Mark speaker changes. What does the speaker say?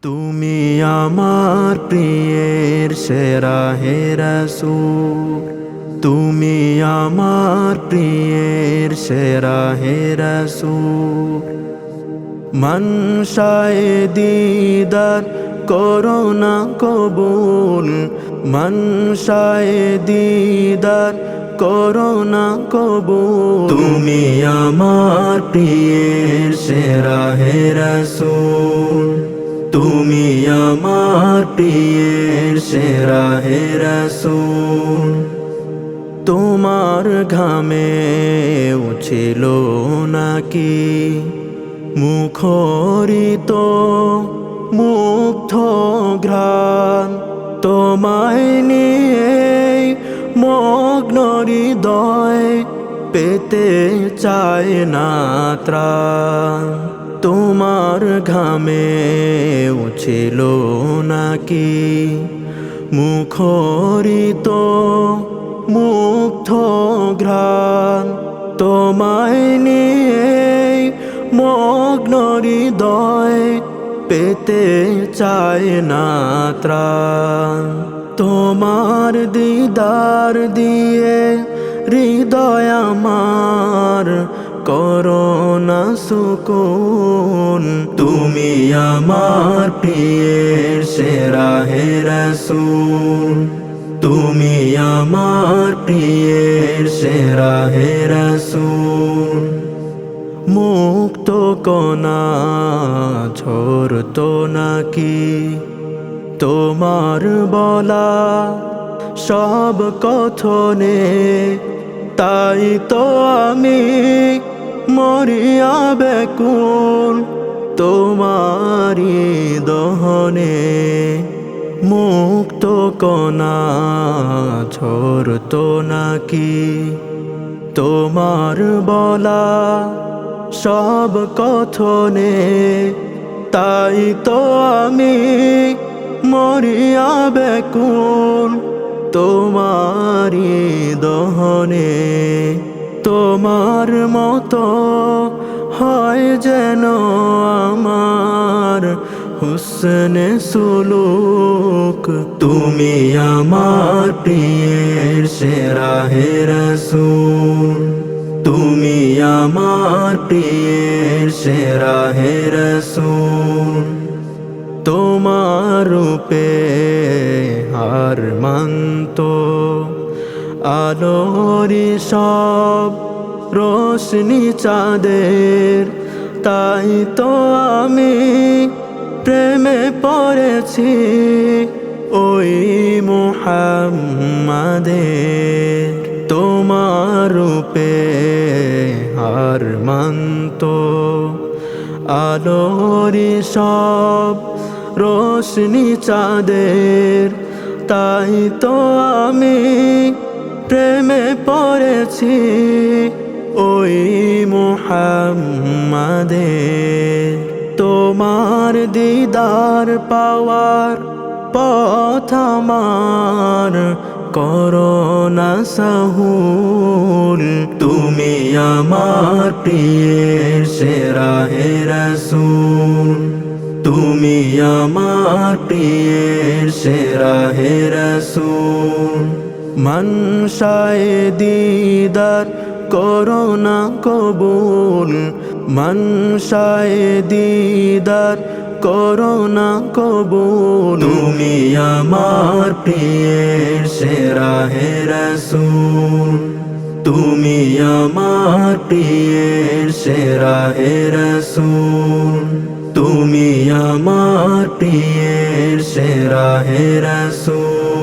Speaker 1: তুমি আমার প্রিয়ের সেরা হে রাসূল, তুমি আমার প্রিয়ের সেরা হে রাসূল। মনশায়ে দিদার করোনা কবুল, মনশায়ে দিদার করোনা কবুল। তুমি আমার প্রিয়ের সেরা হে রাসূল, তুমি আমার প্রিয়ের সেরা হে রাসূল। তোমার ঘামে উছিল নাকি মুখরিত মুগ্ধ ঘ্রাণ, তোমায় নিয়ে মগ্ন হৃদয় পেতে চায় না ত্রাণ। তোমার ঘামে উছিল নাকি মুখরিত মুগ্ধ ঘ্রাণ, তোমায় নিয়ে মগ্ন হৃদয় পেতে চায় না ত্রাণ। তোমার দিদার দিয়ে হৃদয় আমার করোনা সুকুন। তুমি আমার প্রিয়ের সেরা হে রাসূল, তুমি আমার প্রিয়ের সেরা হে রাসূল। মুক্ত কণা ঝরতো নাকি তোমার বলা সব কথনে, তাই তো আমি মরিয়া ব্যাকুল তোমারি দহনে। মুক্ত কণা ঝরতো নাকি তোমার বলা সব কথনে, তাই তো আমি মরিয়া ব্যাকুল তোমারি দহনে। তোমার মতো হয় যেন আমার হুসনে সুলুক। তুমি আমার প্রিয়ের সেরা হে রাসূল, তুমি আমার প্রিয়ের সেরা হে রাসূল। তোমার রূপে হার মানতো আলোরি সব রোশনি চাঁদের, তাই তো আমি প্রেমে পড়েছি ওই মুহাম্মাদের। তোমার রূপে হার মানতো আলোরি সব রোশনি চাঁদের, তাই তো আমি প্রেমে পড়েছি ওই মুহাম্মাদের। তোমার দিদার পাওয়ার পথ আমার করোনা সাহুল। তুমি আমার প্রিয়ের সেরা হে রাসূল, তুমি আমার প্রিয়ের সেরা হে রাসূল। মনশায়ে দিদার করোনা কবুল, মনশায়ে দিদার করোনা কবুল। তুমি আমার প্রিয়ের সেরা হে রাসূল, তুমি আমার প্রিয়ের সেরা হে রাসূল। তুমি আমার প্রিয়ের সেরা হে রাসূল।